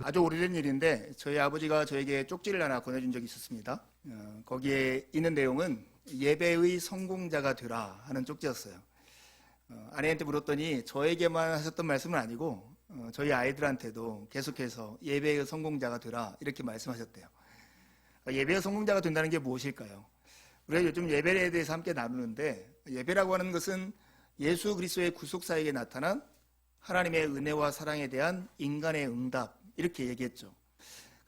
아주 오래된 일인데 저희 아버지가 저에게 쪽지를 하나 보내준 적이 있었습니다. 거기에 있는 내용은 예배의 성공자가 되라 하는 쪽지였어요. 아내한테 물었더니 저에게만 하셨던 말씀은 아니고 저희 아이들한테도 계속해서 예배의 성공자가 되라 이렇게 말씀하셨대요. 예배의 성공자가 된다는 게 무엇일까요? 우리가 요즘 예배에 대해서 함께 나누는데, 예배라고 하는 것은 예수 그리스도의 구속사에게 나타난 하나님의 은혜와 사랑에 대한 인간의 응답, 이렇게 얘기했죠.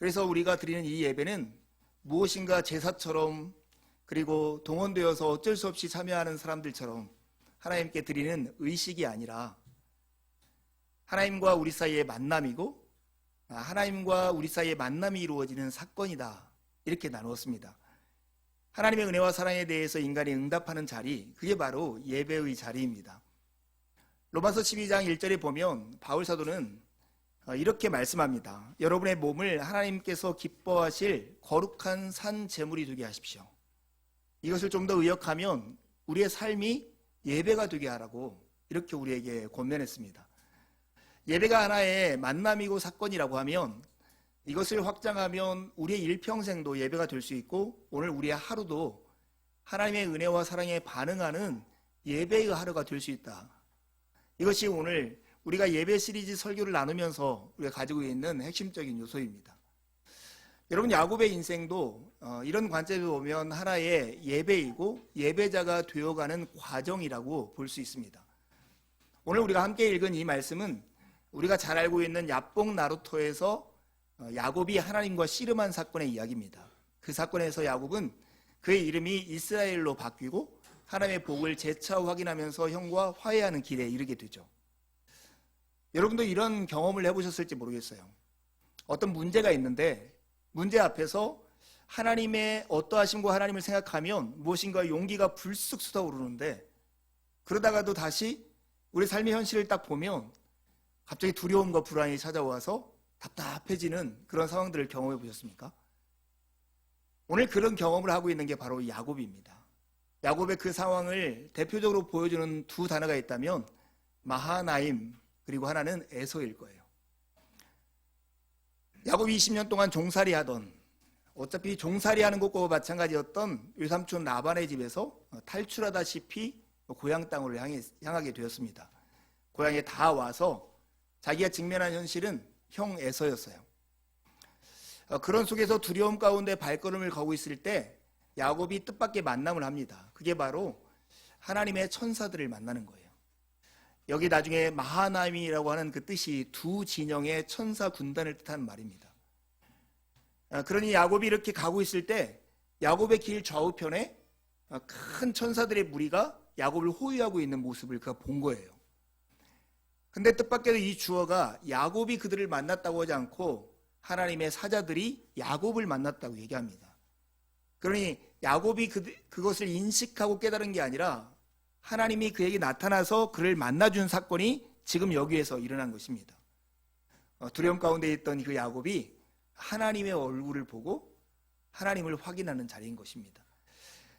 그래서 우리가 드리는 이 예배는 무엇인가 제사처럼, 그리고 동원되어서 어쩔 수 없이 참여하는 사람들처럼 하나님께 드리는 의식이 아니라 하나님과 우리 사이의 만남이고, 하나님과 우리 사이의 만남이 이루어지는 사건이다, 이렇게 나누었습니다. 하나님의 은혜와 사랑에 대해서 인간이 응답하는 자리, 그게 바로 예배의 자리입니다. 로마서 12장 1절에 보면 바울 사도는 이렇게 말씀합니다. 여러분의 몸을 하나님께서 기뻐하실 거룩한 산 제물이 되게 하십시오. 이것을 좀 더 의역하면 우리의 삶이 예배가 되게 하라고 이렇게 우리에게 권면했습니다. 예배가 하나의 만남이고 사건이라고 하면, 이것을 확장하면 우리의 일평생도 예배가 될 수 있고, 오늘 우리의 하루도 하나님의 은혜와 사랑에 반응하는 예배의 하루가 될 수 있다. 이것이 오늘 우리가 예배 시리즈 설교를 나누면서 우리가 가지고 있는 핵심적인 요소입니다. 여러분, 야곱의 인생도 이런 관점에서 보면 하나의 예배이고 예배자가 되어가는 과정이라고 볼 수 있습니다. 오늘 우리가 함께 읽은 이 말씀은 우리가 잘 알고 있는 야복 나루토에서 야곱이 하나님과 씨름한 사건의 이야기입니다. 그 사건에서 야곱은 그의 이름이 이스라엘로 바뀌고 하나님의 복을 재차 확인하면서 형과 화해하는 길에 이르게 되죠. 여러분도 이런 경험을 해보셨을지 모르겠어요. 어떤 문제가 있는데 문제 앞에서 하나님의 어떠하심과 하나님을 생각하면 무엇인가 용기가 불쑥 솟아오르는데, 그러다가도 다시 우리 삶의 현실을 딱 보면 갑자기 두려움과 불안이 찾아와서 답답해지는 그런 상황들을 경험해 보셨습니까? 오늘 그런 경험을 하고 있는 게 바로 야곱입니다. 야곱의 그 상황을 대표적으로 보여주는 두 단어가 있다면 마하나임, 그리고 하나는 에서일 거예요. 야곱이 20년 동안 종살이 하던, 어차피 종살이 하는 것과 마찬가지였던 외삼촌 라반의 집에서 탈출하다시피 고향 땅으로 향하게 되었습니다. 고향에 다 와서 자기가 직면한 현실은 형 에서였어요. 그런 속에서 두려움 가운데 발걸음을 가고 있을 때 야곱이 뜻밖의 만남을 합니다. 그게 바로 하나님의 천사들을 만나는 거예요. 여기 나중에 마하나임이라고 하는 그 뜻이 두 진영의 천사 군단을 뜻하는 말입니다. 그러니 야곱이 이렇게 가고 있을 때 야곱의 길 좌우편에 큰 천사들의 무리가 야곱을 호위하고 있는 모습을 그가 본 거예요. 근데 뜻밖에도 이 주어가 야곱이 그들을 만났다고 하지 않고 하나님의 사자들이 야곱을 만났다고 얘기합니다. 그러니 야곱이 그것을 인식하고 깨달은 게 아니라 하나님이 그에게 나타나서 그를 만나준 사건이 지금 여기에서 일어난 것입니다. 두려움 가운데 있던 그 야곱이 하나님의 얼굴을 보고 하나님을 확인하는 자리인 것입니다.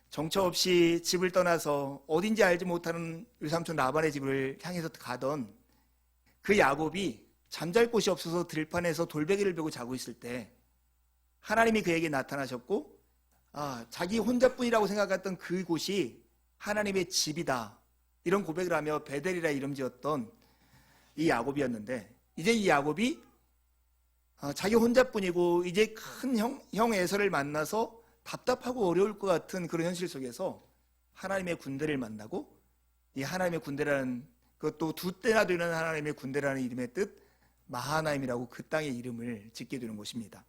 정처 없이 집을 떠나서 어딘지 알지 못하는 외삼촌 라반의 집을 향해서 가던 그 야곱이 잠잘 곳이 없어서 들판에서 돌베개를 베고 자고 있을 때 하나님이 그에게 나타나셨고, 자기 혼자뿐이라고 생각했던 그곳이 하나님의 집이다, 이런 고백을 하며 베델이라 이름 지었던 이 야곱이었는데, 이제 이 야곱이 자기 혼자뿐이고 이제 큰 형 에서를 만나서 답답하고 어려울 것 같은 그런 현실 속에서 하나님의 군대를 만나고, 이 하나님의 군대라는, 그것도 두 때나 되는 하나님의 군대라는 이름의 뜻 마하나임이라고 그 땅의 이름을 짓게 되는 것입니다.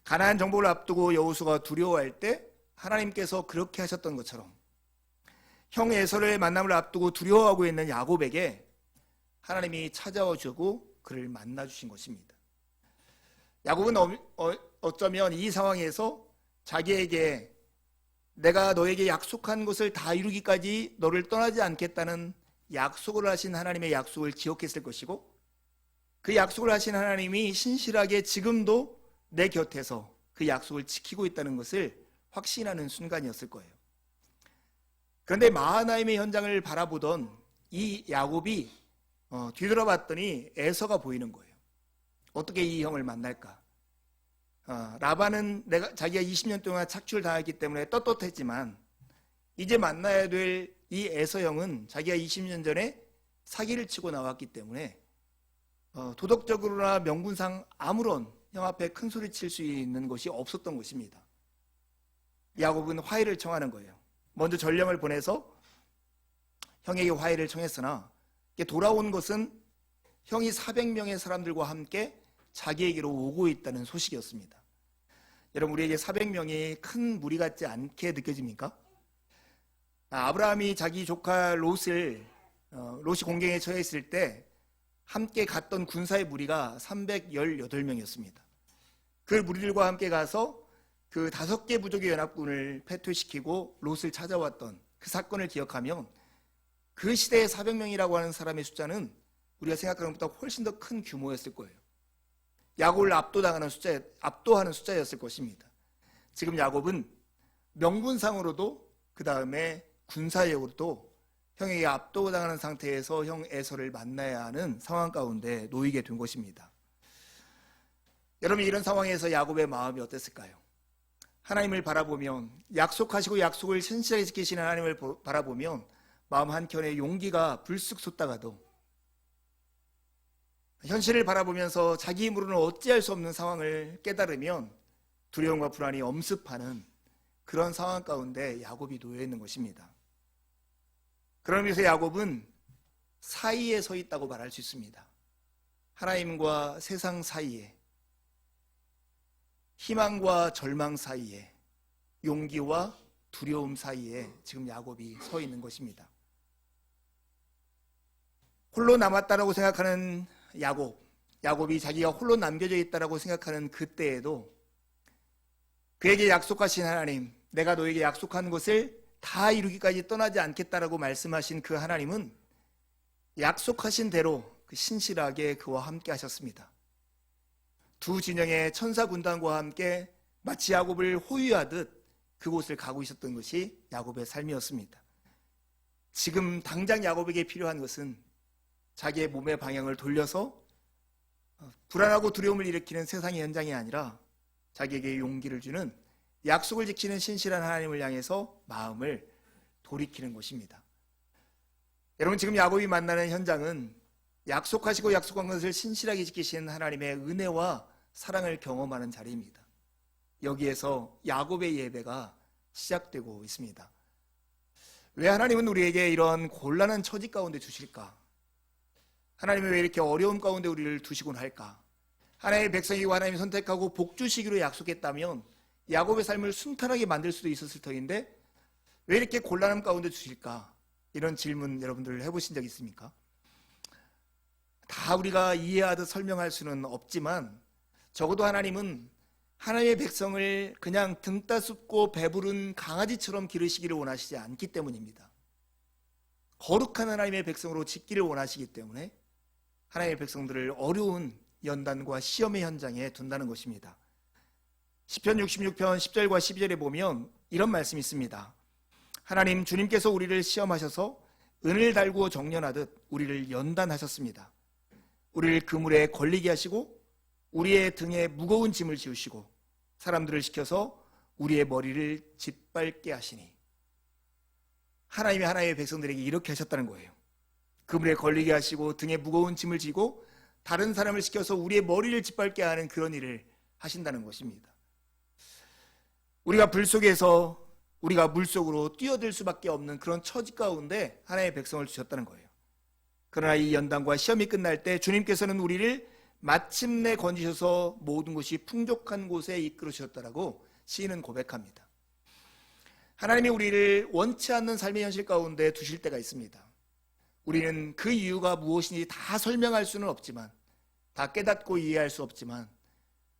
가나안 정복을 앞두고 여호수아가 두려워할 때 하나님께서 그렇게 하셨던 것처럼 형 에서의 만남을 앞두고 두려워하고 있는 야곱에게 하나님이 찾아와 주고 그를 만나 주신 것입니다. 야곱은 어쩌면 이 상황에서 자기에게 내가 너에게 약속한 것을 다 이루기까지 너를 떠나지 않겠다는 약속을 하신 하나님의 약속을 기억했을 것이고, 그 약속을 하신 하나님이 신실하게 지금도 내 곁에서 그 약속을 지키고 있다는 것을 확신하는 순간이었을 거예요. 그런데 마하나임의 현장을 바라보던 이 야곱이 뒤돌아봤더니 에서가 보이는 거예요. 어떻게 이 형을 만날까? 라반은 자기가 20년 동안 착취를 당했기 때문에 떳떳했지만 이제 만나야 될 이 에서 형은 자기가 20년 전에 사기를 치고 나왔기 때문에 도덕적으로나 명분상 아무런 형 앞에 큰 소리 칠 수 있는 것이 없었던 것입니다. 야곱은 화해를 청하는 거예요. 먼저 전령을 보내서 형에게 화해를 청했으나 돌아온 것은 형이 400명의 사람들과 함께 자기에게로 오고 있다는 소식이었습니다. 여러분, 우리에게 400명이 큰 무리 같지 않게 느껴집니까? 아브라함이 자기 조카 롯이 공경에 처해 있을 때 함께 갔던 군사의 무리가 318명이었습니다. 그 무리들과 함께 가서 그 5개 부족의 연합군을 패퇴시키고 롯을 찾아왔던 그 사건을 기억하면 그 시대의 400명이라고 하는 사람의 숫자는 우리가 생각하는 것보다 훨씬 더 큰 규모였을 거예요. 야곱을 압도하는 숫자였을 것입니다. 지금 야곱은 명분상으로도 그 다음에 군사력으로도 형에게 압도당하는 상태에서 형 에서를 만나야 하는 상황 가운데 놓이게 된 것입니다. 여러분, 이런 상황에서 야곱의 마음이 어땠을까요? 하나님을 바라보면, 약속하시고 약속을 신실하게 지키시는 하나님을 바라보면 마음 한켠에 용기가 불쑥 솟다가도 현실을 바라보면서 자기 힘으로는 어찌할 수 없는 상황을 깨달으면 두려움과 불안이 엄습하는 그런 상황 가운데 야곱이 놓여 있는 것입니다. 그러면서 야곱은 사이에 서 있다고 말할 수 있습니다. 하나님과 세상 사이에, 희망과 절망 사이에, 용기와 두려움 사이에 지금 야곱이 서 있는 것입니다. 홀로 남았다라고 생각하는 야곱이 자기가 홀로 남겨져 있다라고 생각하는 그때에도 그에게 약속하신 하나님, 내가 너에게 약속한 것을 다 이루기까지 떠나지 않겠다라고 말씀하신 그 하나님은 약속하신 대로 신실하게 그와 함께 하셨습니다. 두 진영의 천사 군단과 함께 마치 야곱을 호위하듯 그곳을 가고 있었던 것이 야곱의 삶이었습니다. 지금 당장 야곱에게 필요한 것은 자기의 몸의 방향을 돌려서 불안하고 두려움을 일으키는 세상의 현장이 아니라 자기에게 용기를 주는 약속을 지키는 신실한 하나님을 향해서 마음을 돌이키는 것입니다. 여러분, 지금 야곱이 만나는 현장은 약속하시고 약속한 것을 신실하게 지키시는 하나님의 은혜와 사랑을 경험하는 자리입니다. 여기에서 야곱의 예배가 시작되고 있습니다. 왜 하나님은 우리에게 이런 곤란한 처지 가운데 주실까? 하나님은 왜 이렇게 어려움 가운데 우리를 두시곤 할까? 하나님의 백성이고 하나님이 선택하고 복 주시기로 약속했다면 야곱의 삶을 순탄하게 만들 수도 있었을 터인데 왜 이렇게 곤란함 가운데 주실까? 이런 질문 여러분들 해보신 적 있습니까? 다 우리가 이해하듯 설명할 수는 없지만 적어도 하나님은 하나님의 백성을 그냥 등 따숩고 배부른 강아지처럼 기르시기를 원하시지 않기 때문입니다. 거룩한 하나님의 백성으로 짓기를 원하시기 때문에 하나님의 백성들을 어려운 연단과 시험의 현장에 둔다는 것입니다. 시편 66편 10절과 12절에 보면 이런 말씀이 있습니다. 하나님, 주님께서 우리를 시험하셔서 은을 달고 정련하듯 우리를 연단하셨습니다. 우리를 그물에 걸리게 하시고 우리의 등에 무거운 짐을 지우시고 사람들을 시켜서 우리의 머리를 짓밟게 하시니. 하나님이 하나님의 백성들에게 이렇게 하셨다는 거예요. 그물에 걸리게 하시고 등에 무거운 짐을 지고 다른 사람을 시켜서 우리의 머리를 짓밟게 하는 그런 일을 하신다는 것입니다. 우리가 불 속에서 우리가 물 속으로 뛰어들 수밖에 없는 그런 처지 가운데 하나님의 백성을 주셨다는 거예요. 그러나 이 연단과 시험이 끝날 때 주님께서는 우리를 마침내 건지셔서 모든 것이 풍족한 곳에 이끌으셨다라고 시인은 고백합니다. 하나님이 우리를 원치 않는 삶의 현실 가운데 두실 때가 있습니다. 우리는 그 이유가 무엇인지 다 설명할 수는 없지만, 다 깨닫고 이해할 수 없지만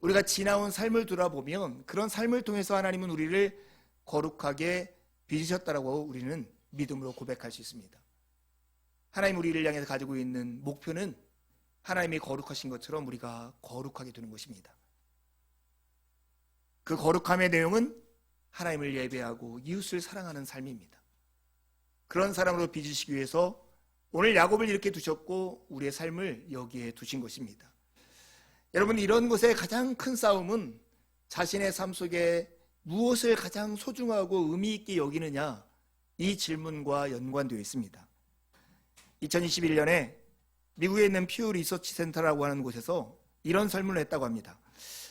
우리가 지나온 삶을 돌아보면 그런 삶을 통해서 하나님은 우리를 거룩하게 빚으셨다라고 우리는 믿음으로 고백할 수 있습니다. 하나님 우리를 향해서 가지고 있는 목표는 하나님이 거룩하신 것처럼 우리가 거룩하게 되는 것입니다. 그 거룩함의 내용은 하나님을 예배하고 이웃을 사랑하는 삶입니다. 그런 사람으로 빚으시기 위해서 오늘 야곱을 이렇게 두셨고 우리의 삶을 여기에 두신 것입니다. 여러분, 이런 곳의 가장 큰 싸움은 자신의 삶 속에 무엇을 가장 소중하고 의미 있게 여기느냐, 이 질문과 연관되어 있습니다. 2021년에 미국에 있는 퓨 리서치 센터라고 하는 곳에서 이런 설문을 했다고 합니다.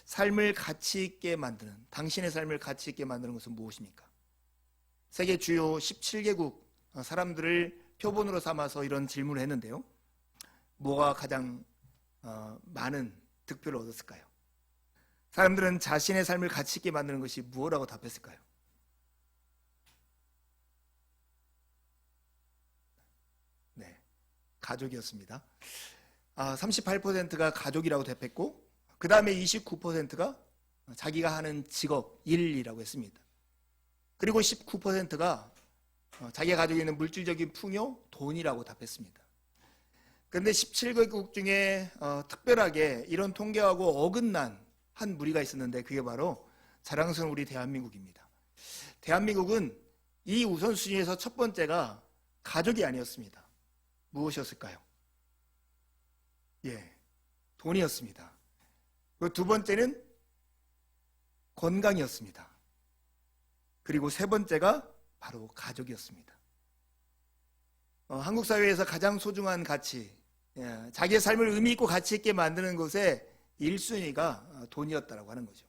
삶을 가치 있게 만드는, 당신의 삶을 가치 있게 만드는 것은 무엇입니까? 세계 주요 17개국 사람들을 표본으로 삼아서 이런 질문을 했는데요. 뭐가 가장 많은 득표를 얻었을까요? 사람들은 자신의 삶을 가치 있게 만드는 것이 무엇이라고 답했을까요? 네, 가족이었습니다. 38%가 가족이라고 답했고, 그 다음에 29%가 자기가 하는 직업, 일이라고 했습니다. 그리고 19%가 자기가 가지고 있는 물질적인 풍요, 돈이라고 답했습니다. 그런데 17개국 중에 특별하게 이런 통계하고 어긋난 한 무리가 있었는데, 그게 바로 자랑스러운 우리 대한민국입니다. 대한민국은 이 우선순위에서 첫 번째가 가족이 아니었습니다. 무엇이었을까요? 예, 돈이었습니다. 그리고 두 번째는 건강이었습니다. 그리고 세 번째가 바로 가족이었습니다. 한국 사회에서 가장 소중한 가치, 자기의 삶을 의미 있고 가치 있게 만드는 것의 1순위가 돈이었다고 하는 거죠.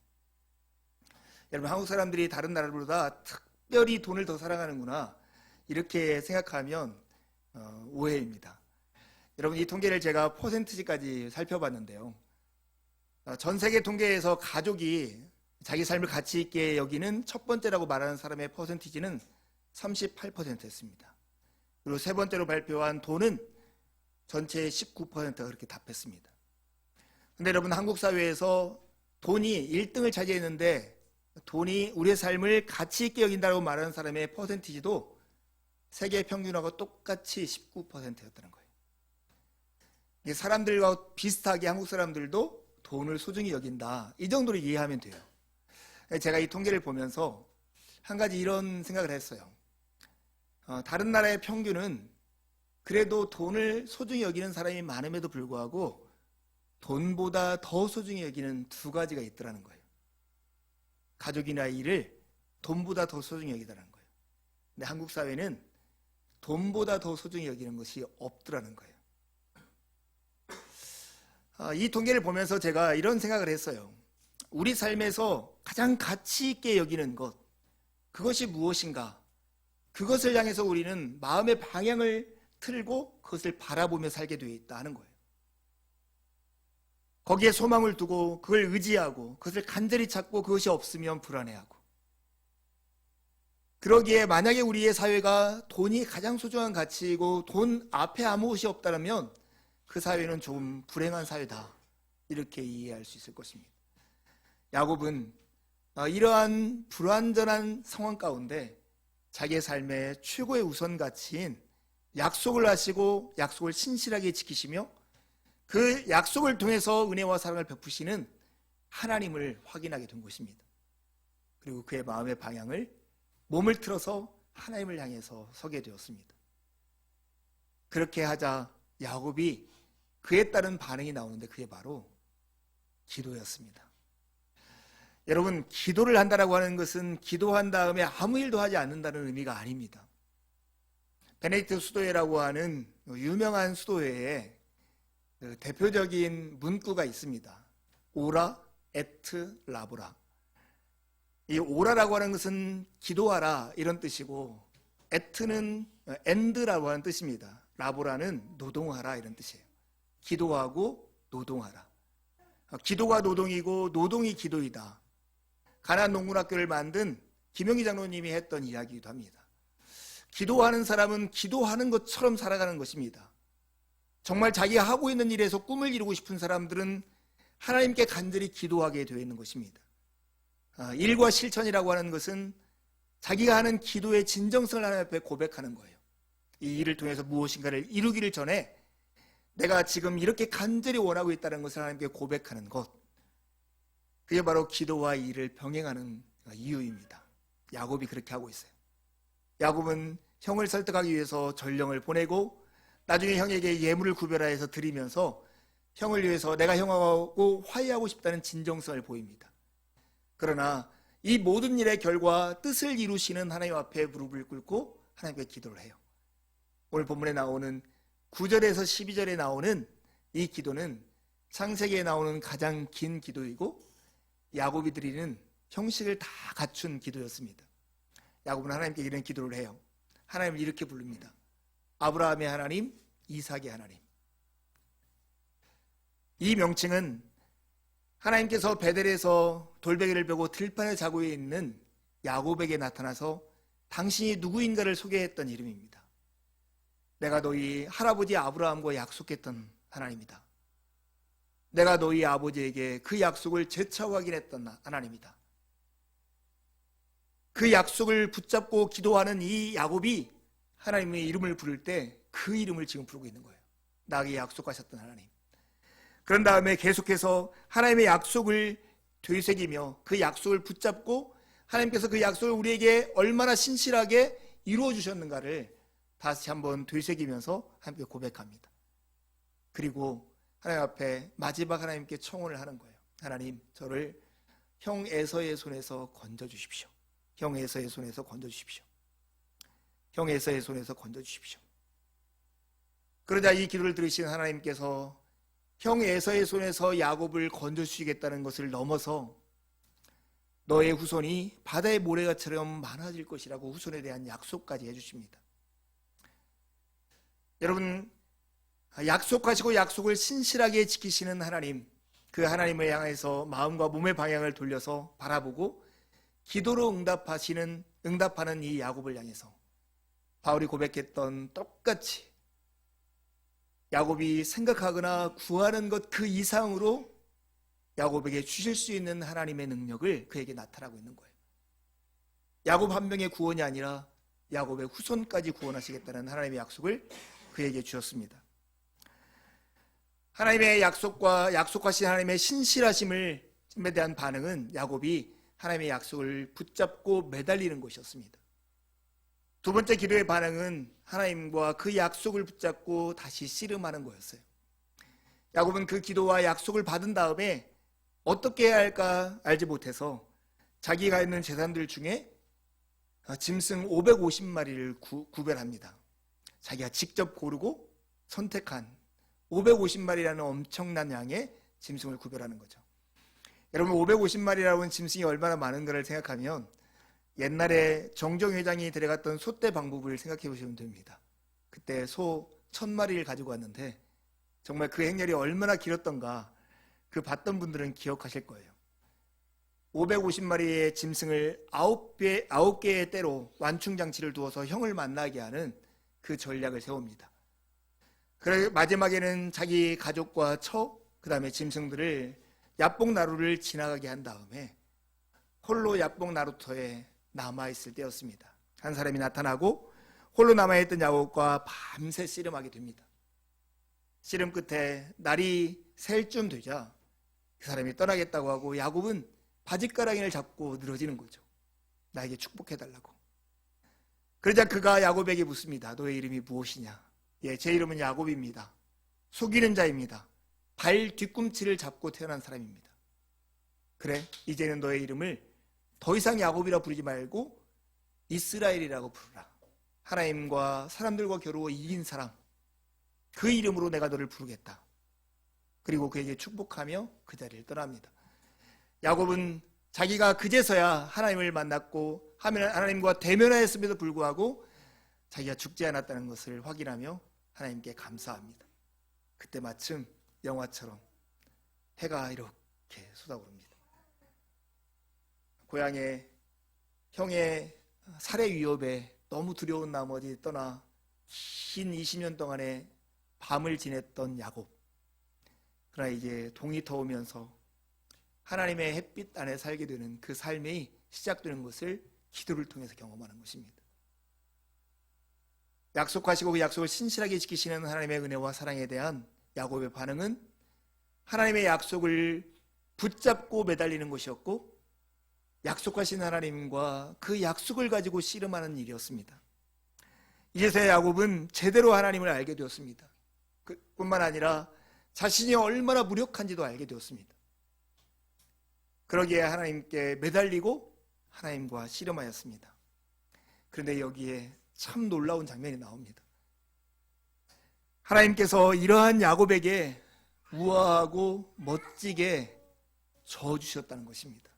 여러분, 한국 사람들이 다른 나라보다 특별히 돈을 더 사랑하는구나, 이렇게 생각하면 오해입니다. 여러분, 이 통계를 제가 퍼센티지까지 살펴봤는데요. 전 세계 통계에서 가족이 자기 삶을 가치 있게 여기는 첫 번째라고 말하는 사람의 퍼센티지는 38%였습니다. 그리고 세 번째로 발표한 돈은 전체의 19%가 그렇게 답했습니다. 근데 여러분, 한국 사회에서 돈이 1등을 차지했는데, 돈이 우리의 삶을 가치 있게 여긴다고 말하는 사람의 퍼센티지도 세계 평균하고 똑같이 19%였다는 거예요. 사람들과 비슷하게 한국 사람들도 돈을 소중히 여긴다, 이 정도로 이해하면 돼요. 제가 이 통계를 보면서 한 가지 이런 생각을 했어요. 다른 나라의 평균은 그래도 돈을 소중히 여기는 사람이 많음에도 불구하고 돈보다 더 소중히 여기는 두 가지가 있더라는 거예요. 가족이나 일을 돈보다 더 소중히 여기더라는 거예요. 근데 한국 사회는 돈보다 더 소중히 여기는 것이 없더라는 거예요. 이 통계를 보면서 제가 이런 생각을 했어요. 우리 삶에서 가장 가치 있게 여기는 것, 그것이 무엇인가? 그것을 향해서 우리는 마음의 방향을 틀고 그것을 바라보며 살게 되어 있다 하는 거예요. 거기에 소망을 두고 그걸 의지하고 그것을 간절히 찾고 그것이 없으면 불안해하고, 그러기에 만약에 우리의 사회가 돈이 가장 소중한 가치이고 돈 앞에 아무것이 없다면 그 사회는 좀 불행한 사회다, 이렇게 이해할 수 있을 것입니다. 야곱은 이러한 불완전한 상황 가운데 자기의 삶의 최고의 우선 가치인 약속을 하시고 약속을 신실하게 지키시며 그 약속을 통해서 은혜와 사랑을 베푸시는 하나님을 확인하게 된 것입니다. 그리고 그의 마음의 방향을 몸을 틀어서 하나님을 향해서 서게 되었습니다. 그렇게 하자 야곱이 그에 따른 반응이 나오는데, 그게 바로 기도였습니다. 여러분, 기도를 한다라고 하는 것은 기도한 다음에 아무 일도 하지 않는다는 의미가 아닙니다. 베네딕트 수도회라고 하는 유명한 수도회에 대표적인 문구가 있습니다. 오라 에트 라보라. 이 오라라고 하는 것은 기도하라, 이런 뜻이고, 에트는 엔드라고 하는 뜻입니다. 라보라는 노동하라, 이런 뜻이에요. 기도하고 노동하라. 기도가 노동이고 노동이 기도이다. 가나안 농군학교를 만든 김영희 장로님이 했던 이야기이기도 합니다. 기도하는 사람은 기도하는 것처럼 살아가는 것입니다. 정말 자기가 하고 있는 일에서 꿈을 이루고 싶은 사람들은 하나님께 간절히 기도하게 되어 있는 것입니다. 일과 실천이라고 하는 것은 자기가 하는 기도의 진정성을 하나님 앞에 고백하는 거예요. 이 일을 통해서 무엇인가를 이루기를 전에 내가 지금 이렇게 간절히 원하고 있다는 것을 하나님께 고백하는 것, 그게 바로 기도와 일을 병행하는 이유입니다. 야곱이 그렇게 하고 있어요. 야곱은 형을 설득하기 위해서 전령을 보내고 나중에 형에게 예물을 구별하여서 드리면서 형을 위해서 내가 형하고 화해하고 싶다는 진정성을 보입니다. 그러나 이 모든 일의 결과 뜻을 이루시는 하나님 앞에 무릎을 꿇고 하나님께 기도를 해요. 오늘 본문에 나오는 9절에서 12절에 나오는 이 기도는 창세기에 나오는 가장 긴 기도이고 야곱이 드리는 형식을 다 갖춘 기도였습니다. 야곱은 하나님께 이런 기도를 해요. 하나님을 이렇게 부릅니다. 아브라함의 하나님, 이삭의 하나님. 이 명칭은 하나님께서 베델에서 돌베개를 베고 들판에 자고 있는 야곱에게 나타나서 당신이 누구인가를 소개했던 이름입니다. 내가 너희 할아버지 아브라함과 약속했던 하나님이다. 내가 너희 아버지에게 그 약속을 재차 확인했던 하나님이다. 그 약속을 붙잡고 기도하는 이 야곱이 하나님의 이름을 부를 때 그 이름을 지금 부르고 있는 거예요. 나에게 약속하셨던 하나님. 그런 다음에 계속해서 하나님의 약속을 되새기며 그 약속을 붙잡고 하나님께서 그 약속을 우리에게 얼마나 신실하게 이루어 주셨는가를 다시 한번 되새기면서 하나님께 고백합니다. 그리고 하나님 앞에 마지막 하나님께 청혼을 하는 거예요. 하나님, 저를 형 에서의 손에서 건져주십시오. 형 에서의 손에서 건져주십시오. 형 에서의 손에서 건져주십시오. 그러자 이 기도를 들으신 하나님께서 형 에서의 손에서 야곱을 건져주시겠다는 것을 넘어서 너의 후손이 바다의 모래같이처럼 많아질 것이라고 후손에 대한 약속까지 해주십니다. 여러분, 약속하시고 약속을 신실하게 지키시는 하나님, 그 하나님을 향해서 마음과 몸의 방향을 돌려서 바라보고 기도로 응답하는 이 야곱을 향해서 바울이 고백했던 똑같이 야곱이 생각하거나 구하는 것 그 이상으로 야곱에게 주실 수 있는 하나님의 능력을 그에게 나타나고 있는 거예요. 야곱 한 명의 구원이 아니라 야곱의 후손까지 구원하시겠다는 하나님의 약속을 그에게 주셨습니다. 하나님의 약속과 약속하신 하나님의 신실하심에 대한 반응은 야곱이 하나님의 약속을 붙잡고 매달리는 것이었습니다. 두 번째 기도의 반응은 하나님과 그 약속을 붙잡고 다시 씨름하는 거였어요. 야곱은 그 기도와 약속을 받은 다음에 어떻게 해야 할까 알지 못해서 자기가 있는 재산들 중에 짐승 550마리를 구별합니다. 자기가 직접 고르고 선택한 550마리라는 엄청난 양의 짐승을 구별하는 거죠. 여러분, 550마리라고 하는 짐승이 얼마나 많은가를 생각하면 옛날에 정정 회장이 데려갔던 소떼 방법을 생각해 보시면 됩니다. 그때 소 1000마리를 가지고 왔는데 정말 그 행렬이 얼마나 길었던가 그 봤던 분들은 기억하실 거예요. 550마리의 짐승을 9개의 떼로 완충장치를 두어서 형을 만나게 하는 그 전략을 세웁니다. 그래 마지막에는 자기 가족과 그 다음에 짐승들을 야복나루를 지나가게 한 다음에 홀로 야복나루터에 남아있을 때였습니다. 한 사람이 나타나고 홀로 남아있던 야곱과 밤새 씨름하게 됩니다. 씨름 끝에 날이 셀 쯤 되자 그 사람이 떠나겠다고 하고 야곱은 바짓가랑이를 잡고 늘어지는 거죠. 나에게 축복해달라고. 그러자 그가 야곱에게 묻습니다. 너의 이름이 무엇이냐? 예, 제 이름은 야곱입니다. 속이는 자입니다. 발 뒤꿈치를 잡고 태어난 사람입니다. 그래, 이제는 너의 이름을 더 이상 야곱이라 부르지 말고 이스라엘이라고 부르라. 하나님과 사람들과 겨루어 이긴 사람, 그 이름으로 내가 너를 부르겠다. 그리고 그에게 축복하며 그 자리를 떠납니다. 야곱은 자기가 그제서야 하나님을 만났고 하나님과 대면하였음에도 불구하고 자기가 죽지 않았다는 것을 확인하며 하나님께 감사합니다. 그때 마침 영화처럼 해가 이렇게 쏟아오릅니다. 고향의 형의 살해 위협에 너무 두려운 나머지 떠나 긴 20년 동안의 밤을 지냈던 야곱. 그러나 이제 동이 터오면서 하나님의 햇빛 안에 살게 되는 그 삶이 시작되는 것을 기도를 통해서 경험하는 것입니다. 약속하시고 그 약속을 신실하게 지키시는 하나님의 은혜와 사랑에 대한 야곱의 반응은 하나님의 약속을 붙잡고 매달리는 것이었고 약속하신 하나님과 그 약속을 가지고 씨름하는 일이었습니다. 이제서야 야곱은 제대로 하나님을 알게 되었습니다. 뿐만 아니라 자신이 얼마나 무력한지도 알게 되었습니다. 그러기에 하나님께 매달리고 하나님과 씨름하였습니다. 그런데 여기에 참 놀라운 장면이 나옵니다. 하나님께서 이러한 야곱에게 우아하고 멋지게 저어주셨다는 것입니다.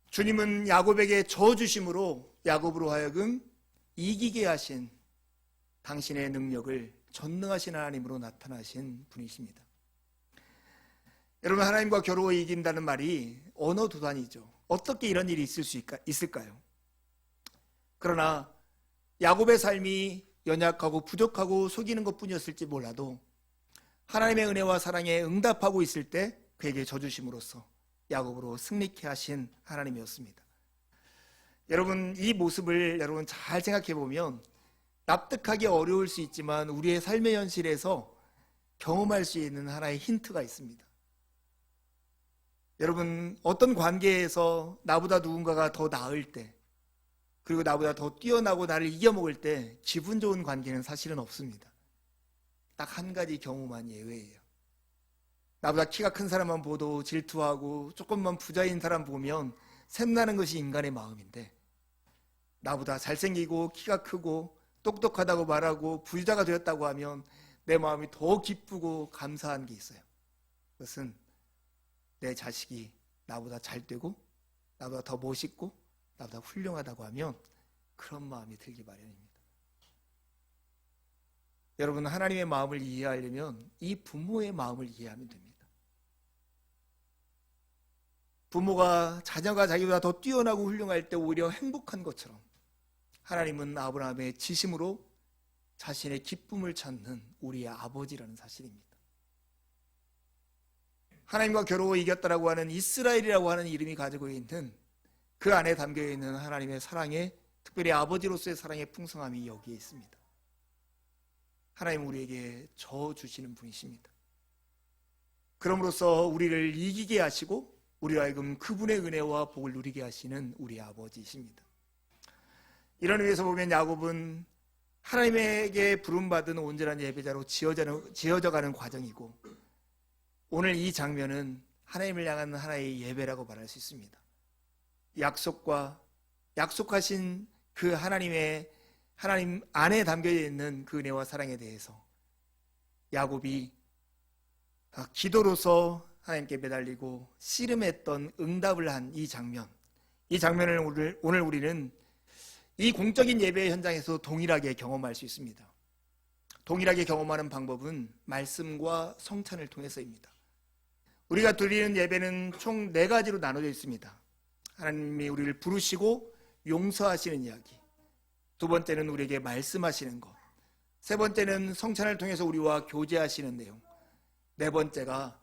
주님은 야곱에게 저어주심으로 야곱으로 하여금 이기게 하신 당신의 능력을 전능하신 하나님으로 나타나신 분이십니다. 여러분, 하나님과 겨루어 이긴다는 말이 언어 도단이죠. 어떻게 이런 일이 있을까요? 그러나 야곱의 삶이 연약하고 부족하고 속이는 것뿐이었을지 몰라도 하나님의 은혜와 사랑에 응답하고 있을 때 그에게 져주심으로써 야곱으로 승리케 하신 하나님이었습니다. 여러분, 이 모습을 여러분 잘 생각해 보면 납득하기 어려울 수 있지만 우리의 삶의 현실에서 경험할 수 있는 하나의 힌트가 있습니다. 여러분, 어떤 관계에서 나보다 누군가가 더 나을 때, 그리고 나보다 더 뛰어나고 나를 이겨먹을 때 기분 좋은 관계는 사실은 없습니다. 딱 한 가지 경우만 예외예요. 나보다 키가 큰 사람만 보도 질투하고 조금만 부자인 사람 보면 샘나는 것이 인간의 마음인데, 나보다 잘생기고 키가 크고 똑똑하다고 말하고 부자가 되었다고 하면 내 마음이 더 기쁘고 감사한 게 있어요. 그것은 내 자식이 나보다 잘 되고 나보다 더 멋있고 나보다 훌륭하다고 하면 그런 마음이 들기 마련입니다. 여러분, 하나님의 마음을 이해하려면 이 부모의 마음을 이해하면 됩니다. 부모가 자녀가 자기보다 더 뛰어나고 훌륭할 때 오히려 행복한 것처럼 하나님은 아브라함의 지심으로 자신의 기쁨을 찾는 우리의 아버지라는 사실입니다. 하나님과 겨루어 이겼다라고 하는 이스라엘이라고 하는 이름이 가지고 있는 그 안에 담겨있는 하나님의 사랑에, 특별히 아버지로서의 사랑의 풍성함이 여기에 있습니다. 하나님 우리에게 저어주시는 분이십니다. 그럼으로써 우리를 이기게 하시고 우리로 하여금 그분의 은혜와 복을 누리게 하시는 우리 아버지이십니다. 이런 의미에서 보면 야곱은 하나님에게 부름받은 온전한 예배자로 지어져가는 과정이고, 오늘 이 장면은 하나님을 향한 하나의 예배라고 말할 수 있습니다. 약속하신 그 하나님 안에 담겨 있는 그 은혜와 사랑에 대해서 야곱이 기도로서 하나님께 매달리고 씨름했던 응답을 한 이 장면을 오늘 우리는 이 공적인 예배 현장에서 동일하게 경험할 수 있습니다. 동일하게 경험하는 방법은 말씀과 성찬을 통해서입니다. 우리가 드리는 예배는 총 4가지로 나눠져 있습니다. 하나님이 우리를 부르시고 용서하시는 이야기, 두 번째는 우리에게 말씀하시는 것, 세 번째는 성찬을 통해서 우리와 교제하시는 내용, 네 번째가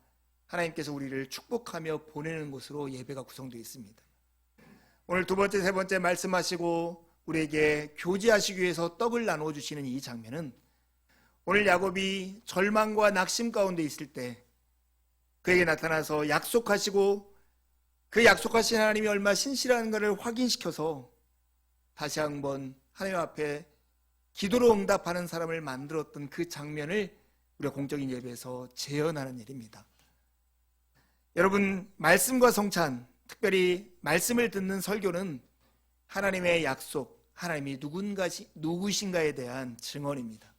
하나님께서 우리를 축복하며 보내는 것으로 예배가 구성되어 있습니다. 오늘 두 번째, 세 번째 말씀하시고 우리에게 교제하시기 위해서 떡을 나누어 주시는 이 장면은 오늘 야곱이 절망과 낙심 가운데 있을 때 그에게 나타나서 약속하시고 그 약속하신 하나님이 얼마나 신실한 것을 확인시켜서 다시 한번 하나님 앞에 기도로 응답하는 사람을 만들었던 그 장면을 우리가 공적인 예배에서 재현하는 일입니다. 여러분, 말씀과 성찬, 특별히 말씀을 듣는 설교는 하나님의 약속, 하나님이 누구신가에 대한 증언입니다.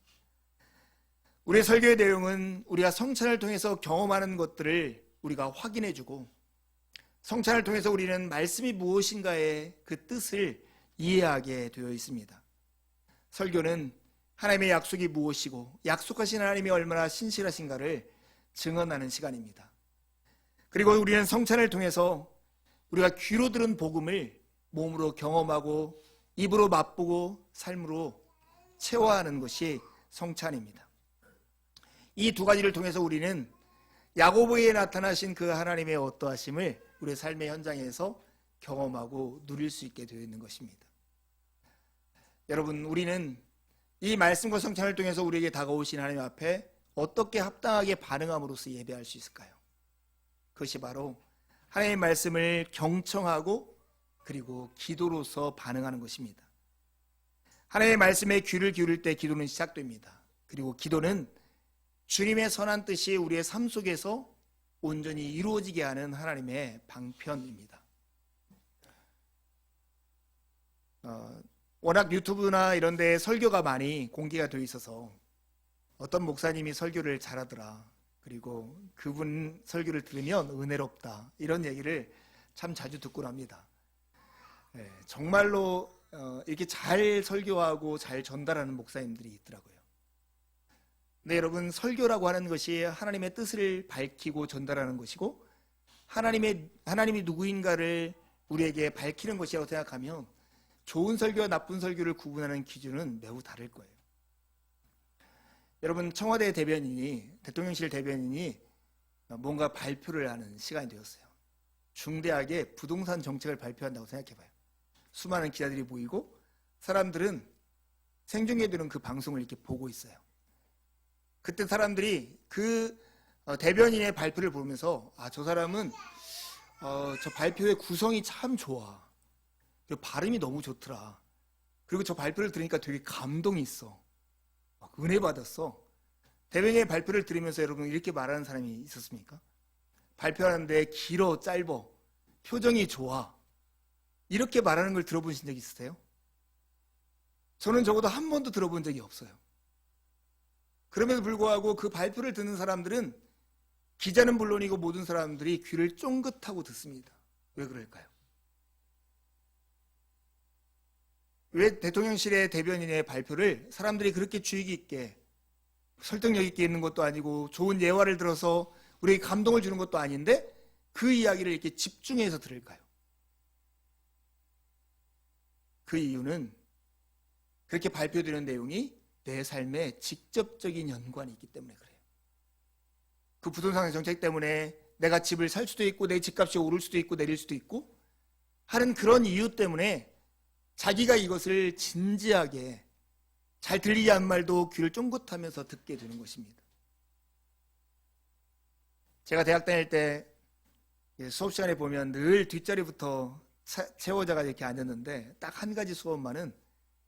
우리의 설교의 내용은 우리가 성찬을 통해서 경험하는 것들을 우리가 확인해주고, 성찬을 통해서 우리는 말씀이 무엇인가의 그 뜻을 이해하게 되어 있습니다. 설교는 하나님의 약속이 무엇이고 약속하신 하나님이 얼마나 신실하신가를 증언하는 시간입니다. 그리고 우리는 성찬을 통해서 우리가 귀로 들은 복음을 몸으로 경험하고 입으로 맛보고 삶으로 체화하는 것이 성찬입니다. 이 두 가지를 통해서 우리는 야고보에 나타나신 그 하나님의 어떠하심을 우리의 삶의 현장에서 경험하고 누릴 수 있게 되어 있는 것입니다. 여러분, 우리는 이 말씀과 성찬을 통해서 우리에게 다가오신 하나님 앞에 어떻게 합당하게 반응함으로써 예배할 수 있을까요? 그것이 바로 하나님의 말씀을 경청하고 그리고 기도로서 반응하는 것입니다. 하나님의 말씀에 귀를 기울일 때 기도는 시작됩니다. 그리고 기도는 주님의 선한 뜻이 우리의 삶 속에서 온전히 이루어지게 하는 하나님의 방편입니다. 워낙 유튜브나 이런 데 설교가 많이 공개가 되어 있어서 어떤 목사님이 설교를 잘하더라, 그리고 그분 설교를 들으면 은혜롭다, 이런 얘기를 참 자주 듣곤 합니다. 정말로 이렇게 잘 설교하고 잘 전달하는 목사님들이 있더라고요. 근데 여러분, 설교라고 하는 것이 하나님의 뜻을 밝히고 전달하는 것이고 하나님이 누구인가를 우리에게 밝히는 것이라고 생각하면 좋은 설교와 나쁜 설교를 구분하는 기준은 매우 다를 거예요. 여러분, 청와대 대변인이, 대통령실 대변인이 뭔가 발표를 하는 시간이 되었어요. 중대하게 부동산 정책을 발표한다고 생각해봐요. 수많은 기자들이 모이고 사람들은 생중계되는 그 방송을 이렇게 보고 있어요. 그때 사람들이 그 대변인의 발표를 보면서 저 사람은 저 발표의 구성이 참 좋아, 그리고 발음이 너무 좋더라, 그리고 저 발표를 들으니까 되게 감동이 있어, 막 은혜 받았어. 대변인의 발표를 들으면서 여러분 이렇게 말하는 사람이 있었습니까? 발표하는데 길어, 짧어, 표정이 좋아, 이렇게 말하는 걸 들어보신 적 있으세요? 저는 적어도 한 번도 들어본 적이 없어요. 그럼에도 불구하고 그 발표를 듣는 사람들은, 기자는 물론이고 모든 사람들이 귀를 쫑긋하고 듣습니다. 왜 그럴까요? 왜 대통령실의 대변인의 발표를 사람들이 그렇게 주의 깊게, 설득력 있게 있는 것도 아니고 좋은 예화를 들어서 우리에게 감동을 주는 것도 아닌데 그 이야기를 이렇게 집중해서 들을까요? 그 이유는 그렇게 발표되는 내용이 내 삶에 직접적인 연관이 있기 때문에 그래요. 그 부동산 정책 때문에 내가 집을 살 수도 있고 내 집값이 오를 수도 있고 내릴 수도 있고 하는 그런 이유 때문에 자기가 이것을 진지하게, 잘 들리지 않는 말도 귀를 쫑긋하면서 듣게 되는 것입니다. 제가 대학 다닐 때 수업 시간에 보면 늘 뒷자리부터 채워져가 이렇게 앉았는데 딱 한 가지 수업만은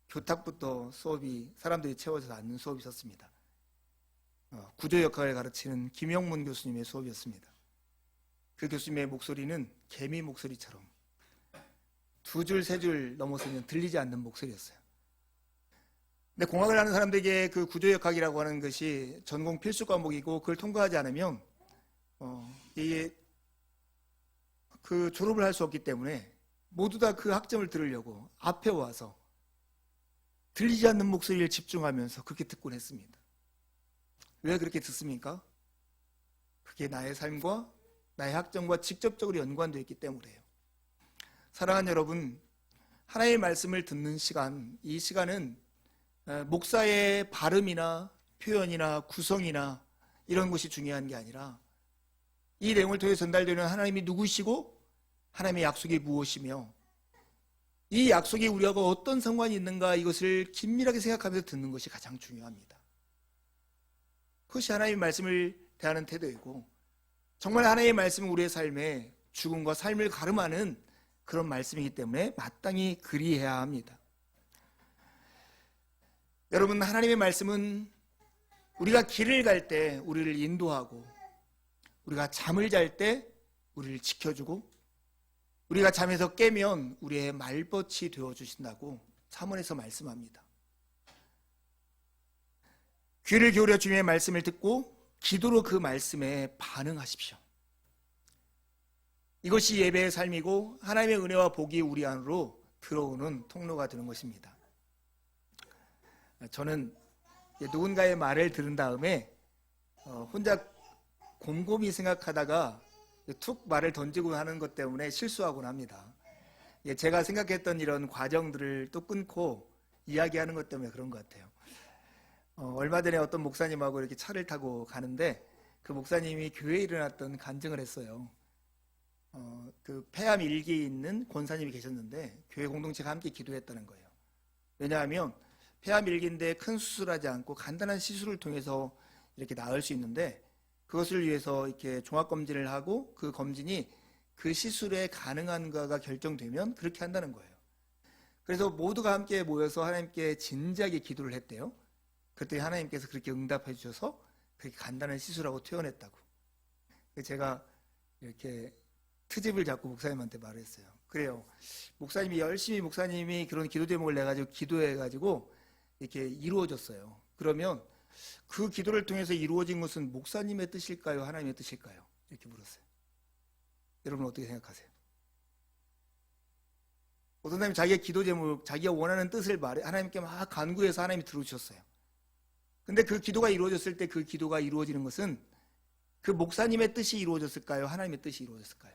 교탁부터 수업이 사람들이 채워져서 앉는 수업이 있었습니다. 구조 역학을 가르치는 김영문 교수님의 수업이었습니다. 그 교수님의 목소리는 개미 목소리처럼 두 줄, 세 줄 넘어서면 들리지 않는 목소리였어요. 근데 공학을 하는 사람들에게 그 구조 역학이라고 하는 것이 전공 필수 과목이고 그걸 통과하지 않으면 이게 그 졸업을 할 수 없기 때문에 모두 다 그 학점을 들으려고 앞에 와서 들리지 않는 목소리를 집중하면서 그렇게 듣곤 했습니다. 왜 그렇게 듣습니까? 그게 나의 삶과 나의 학점과 직접적으로 연관되어 있기 때문이에요. 사랑하는 여러분, 하나님의 말씀을 듣는 시간, 이 시간은 목사의 발음이나 표현이나 구성이나 이런 것이 중요한 게 아니라 이 내용을 통해 전달되는 하나님이 누구시고 하나님의 약속이 무엇이며 이 약속이 우리하고 어떤 상관이 있는가, 이것을 긴밀하게 생각하면서 듣는 것이 가장 중요합니다. 그것이 하나님의 말씀을 대하는 태도이고, 정말 하나님의 말씀은 우리의 삶에 죽음과 삶을 가름하는 그런 말씀이기 때문에 마땅히 그리해야 합니다. 여러분, 하나님의 말씀은 우리가 길을 갈 때 우리를 인도하고, 우리가 잠을 잘 때 우리를 지켜주고, 우리가 잠에서 깨면 우리의 말벗이 되어주신다고 잠언에서 말씀합니다. 귀를 기울여 주님의 말씀을 듣고 기도로 그 말씀에 반응하십시오. 이것이 예배의 삶이고 하나님의 은혜와 복이 우리 안으로 들어오는 통로가 되는 것입니다. 저는 누군가의 말을 들은 다음에 혼자 곰곰이 생각하다가 툭 말을 던지고 하는 것 때문에 실수하곤 합니다. 제가 생각했던 이런 과정들을 또 끊고 이야기하는 것 때문에 그런 것 같아요. 얼마 전에 어떤 목사님하고 이렇게 차를 타고 가는데 그 목사님이 교회에 일어났던 간증을 했어요. 그 폐암 1기에 있는 권사님이 계셨는데 교회 공동체가 함께 기도했다는 거예요. 왜냐하면 폐암 1기인데 큰 수술하지 않고 간단한 시술을 통해서 이렇게 나을 수 있는데 그것을 위해서 이렇게 종합검진을 하고 그 검진이 그 시술에 가능한가가 결정되면 그렇게 한다는 거예요. 그래서 모두가 함께 모여서 하나님께 진지하게 기도를 했대요. 그때 하나님께서 그렇게 응답해 주셔서 그렇게 간단한 시술하고 퇴원했다고. 제가 이렇게 트집을 잡고 목사님한테 말을 했어요. 그래요. 목사님이 열심히 목사님이 그런 기도 제목을 내가지고 기도해가지고 이렇게 이루어졌어요. 그러면 그 기도를 통해서 이루어진 것은 목사님의 뜻일까요? 하나님의 뜻일까요? 이렇게 물었어요. 여러분 어떻게 생각하세요? 어떤 사람이 자기의 기도 제목, 자기가 원하는 뜻을 말해 하나님께 막 간구해서 하나님이 들어주셨어요. 근데 그 기도가 이루어졌을 때 그 기도가 이루어지는 것은 그 목사님의 뜻이 이루어졌을까요? 하나님의 뜻이 이루어졌을까요?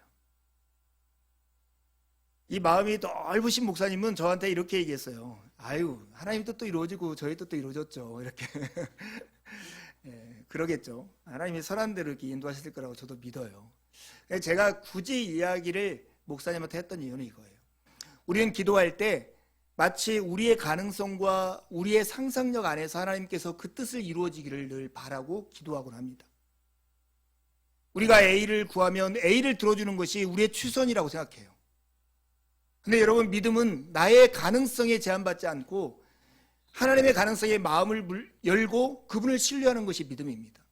이 마음이 넓으신 목사님은 저한테 이렇게 얘기했어요. 아유, 하나님 뜻도 이루어지고 저희 뜻도 이루어졌죠. 이렇게. 예, 그러겠죠. 하나님이 선한 대로 이렇게 인도하실 거라고 저도 믿어요. 제가 굳이 이야기를 목사님한테 했던 이유는 이거예요. 우리는 기도할 때 마치 우리의 가능성과 우리의 상상력 안에서 하나님께서 그 뜻을 이루어지기를 늘 바라고 기도하곤 합니다. 우리가 A를 구하면 A를 들어주는 것이 우리의 최선이라고 생각해요. 근데 여러분, 믿음은 나의 가능성에 제한받지 않고 하나님의 가능성에 마음을 열고 그분을 신뢰하는 것이 믿음입니다.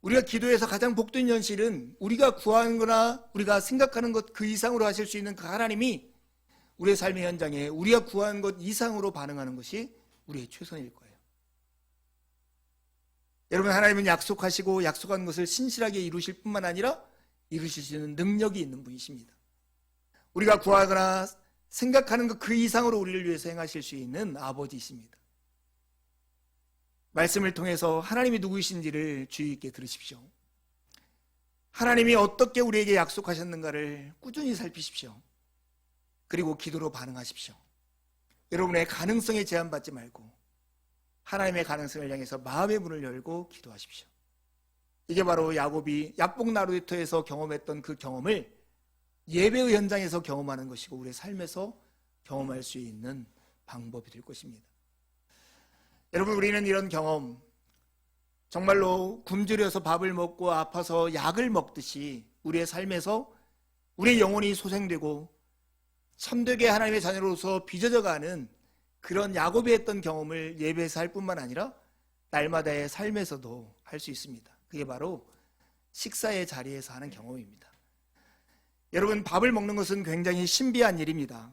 우리가 기도해서 가장 복된 현실은 우리가 구하는 거나 우리가 생각하는 것 그 이상으로 하실 수 있는 그 하나님이 우리의 삶의 현장에 우리가 구하는 것 이상으로 반응하는 것이 우리의 최선일 거예요. 여러분, 하나님은 약속하시고 약속한 것을 신실하게 이루실 뿐만 아니라 이루실 수 있는 능력이 있는 분이십니다. 우리가 구하거나 생각하는 것 그 이상으로 우리를 위해서 행하실 수 있는 아버지이십니다. 말씀을 통해서 하나님이 누구이신지를 주의 있게 들으십시오. 하나님이 어떻게 우리에게 약속하셨는가를 꾸준히 살피십시오. 그리고 기도로 반응하십시오. 여러분의 가능성에 제한받지 말고 하나님의 가능성을 향해서 마음의 문을 열고 기도하십시오. 이게 바로 야곱이 야복 나루터에서 경험했던 그 경험을 예배의 현장에서 경험하는 것이고 우리의 삶에서 경험할 수 있는 방법이 될 것입니다. 여러분, 우리는 이런 경험, 정말로 굶주려서 밥을 먹고 아파서 약을 먹듯이 우리의 삶에서 우리의 영혼이 소생되고 참되게 하나님의 자녀로서 빚어져가는 그런 야곱이 했던 경험을 예배에서 할 뿐만 아니라 날마다의 삶에서도 할 수 있습니다. 그게 바로 식사의 자리에서 하는 경험입니다. 여러분, 밥을 먹는 것은 굉장히 신비한 일입니다.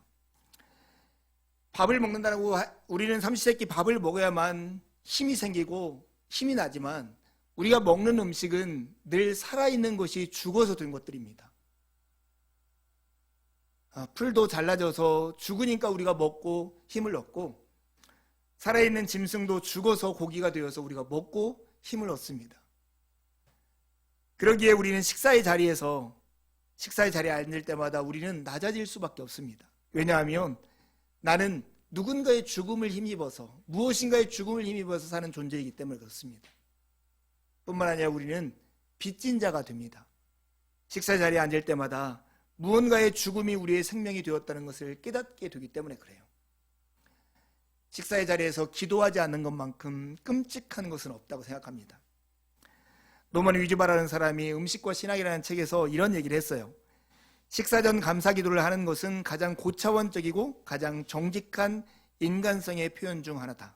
밥을 먹는다고 우리는 삼시세끼 밥을 먹어야만 힘이 생기고 힘이 나지만 우리가 먹는 음식은 늘 살아있는 것이 죽어서 된 것들입니다. 풀도 잘라져서 죽으니까 우리가 먹고 힘을 얻고 살아있는 짐승도 죽어서 고기가 되어서 우리가 먹고 힘을 얻습니다. 그러기에 우리는 식사의 자리에 앉을 때마다 우리는 낮아질 수밖에 없습니다. 왜냐하면 나는 누군가의 죽음을 힘입어서 무엇인가의 죽음을 힘입어서 사는 존재이기 때문에 그렇습니다. 뿐만 아니라 우리는 빚진 자가 됩니다. 식사 자리에 앉을 때마다 무언가의 죽음이 우리의 생명이 되었다는 것을 깨닫게 되기 때문에 그래요. 식사의 자리에서 기도하지 않는 것만큼 끔찍한 것은 없다고 생각합니다. 노만 위즈바라는 사람이 음식과 신학이라는 책에서 이런 얘기를 했어요. 식사 전 감사 기도를 하는 것은 가장 고차원적이고 가장 정직한 인간성의 표현 중 하나다.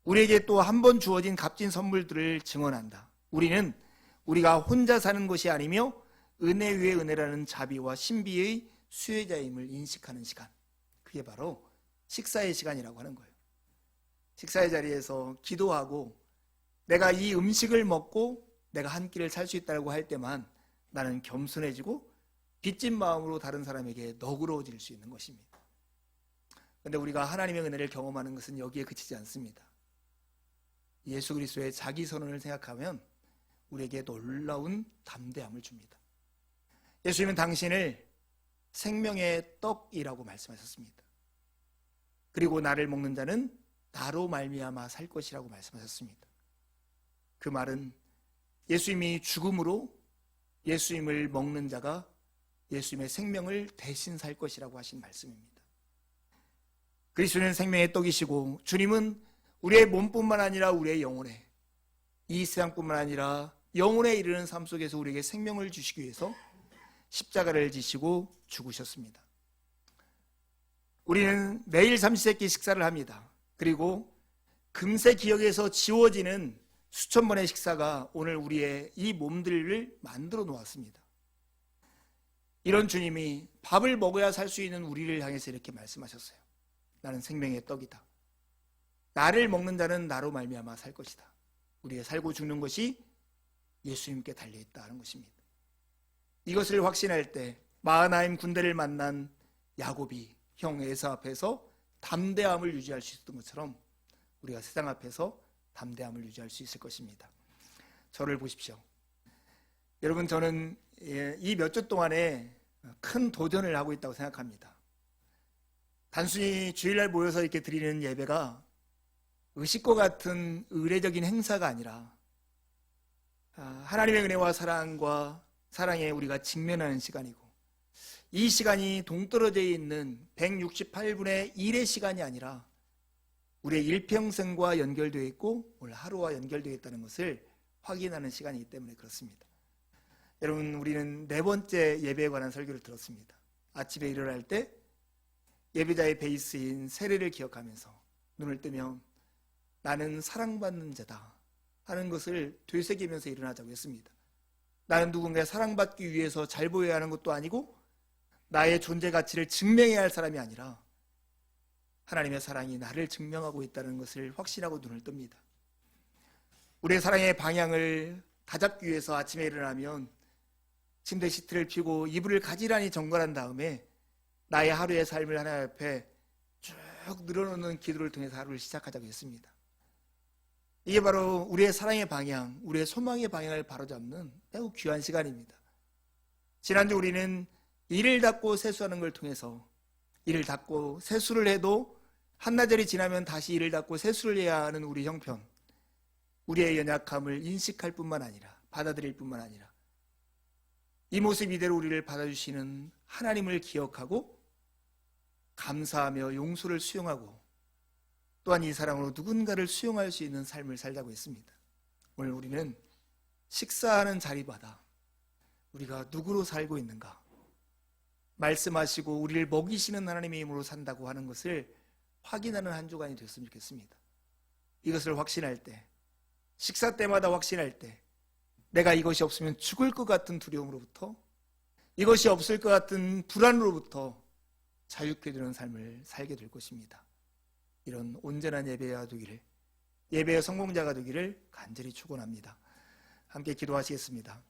우리에게 또 한 번 주어진 값진 선물들을 증언한다. 우리는 우리가 혼자 사는 것이 아니며 은혜 위에 은혜라는 자비와 신비의 수혜자임을 인식하는 시간, 그게 바로 식사의 시간이라고 하는 거예요. 식사의 자리에서 기도하고 내가 이 음식을 먹고 내가 한 끼를 살 수 있다고 할 때만 나는 겸손해지고 빚진 마음으로 다른 사람에게 너그러워질 수 있는 것입니다. 그런데 우리가 하나님의 은혜를 경험하는 것은 여기에 그치지 않습니다. 예수 그리스도의 자기 선언을 생각하면 우리에게 놀라운 담대함을 줍니다. 예수님은 당신을 생명의 떡이라고 말씀하셨습니다. 그리고 나를 먹는 자는 나로 말미암아 살 것이라고 말씀하셨습니다. 그 말은 예수님이 죽음으로 예수님을 먹는 자가 예수님의 생명을 대신 살 것이라고 하신 말씀입니다. 그리스도는 생명의 떡이시고 주님은 우리의 몸뿐만 아니라 우리의 영혼에, 이 세상뿐만 아니라 영혼에 이르는 삶 속에서 우리에게 생명을 주시기 위해서 십자가를 지시고 죽으셨습니다. 우리는 매일 삼시세끼 식사를 합니다. 그리고 금세 기억에서 지워지는 수천 번의 식사가 오늘 우리의 이 몸들을 만들어 놓았습니다. 이런 주님이 밥을 먹어야 살 수 있는 우리를 향해서 이렇게 말씀하셨어요. 나는 생명의 떡이다. 나를 먹는 자는 나로 말미암아 살 것이다. 우리의 살고 죽는 것이 예수님께 달려있다는 것입니다. 이것을 확신할 때 마하나임 군대를 만난 야곱이 형 에서 앞에서 담대함을 유지할 수 있었던 것처럼 우리가 세상 앞에서 담대함을 유지할 수 있을 것입니다. 저를 보십시오. 여러분, 저는 이 몇 주 동안에 큰 도전을 하고 있다고 생각합니다. 단순히 주일날 모여서 이렇게 드리는 예배가 의식과 같은 의례적인 행사가 아니라 하나님의 은혜와 사랑에 우리가 직면하는 시간이고, 이 시간이 동떨어져 있는 168분의 1의 시간이 아니라 우리의 일평생과 연결되어 있고 오늘 하루와 연결되어 있다는 것을 확인하는 시간이기 때문에 그렇습니다. 여러분, 우리는 네 번째 예배에 관한 설교를 들었습니다. 아침에 일어날 때 예배자의 베이스인 세례를 기억하면서 눈을 뜨면 나는 사랑받는 자다 하는 것을 되새기면서 일어나자고 했습니다. 나는 누군가의 사랑받기 위해서 잘 보여야 하는 것도 아니고 나의 존재 가치를 증명해야 할 사람이 아니라 하나님의 사랑이 나를 증명하고 있다는 것을 확신하고 눈을 뜹니다. 우리의 사랑의 방향을 다잡기 위해서 아침에 일어나면 침대 시트를 펴고 이불을 가지런히 정갈한 다음에 나의 하루의 삶을 하나님 앞에 쭉 늘어놓는 기도를 통해서 하루를 시작하자고 했습니다. 이게 바로 우리의 사랑의 방향, 우리의 소망의 방향을 바로잡는 매우 귀한 시간입니다. 지난주 우리는 이를 닦고 세수하는 걸 통해서 이를 닦고 세수를 해도 한나절이 지나면 다시 이를 닦고 세수를 해야 하는 우리 형편, 우리의 연약함을 인식할 뿐만 아니라 받아들일 뿐만 아니라 이 모습 이대로 우리를 받아주시는 하나님을 기억하고 감사하며 용서를 수용하고 또한 이 사랑으로 누군가를 수용할 수 있는 삶을 살자고 했습니다. 오늘 우리는 식사하는 자리마다 우리가 누구로 살고 있는가, 말씀하시고 우리를 먹이시는 하나님의 힘으로 산다고 하는 것을 확인하는 한 주간이 됐으면 좋겠습니다. 이것을 확신할 때, 식사 때마다 확신할 때 내가 이것이 없으면 죽을 것 같은 두려움으로부터, 이것이 없을 것 같은 불안으로부터 자유케 되는 삶을 살게 될 것입니다. 이런 온전한 예배가 되기를, 예배의 성공자가 되기를 간절히 축원합니다. 함께 기도하시겠습니다.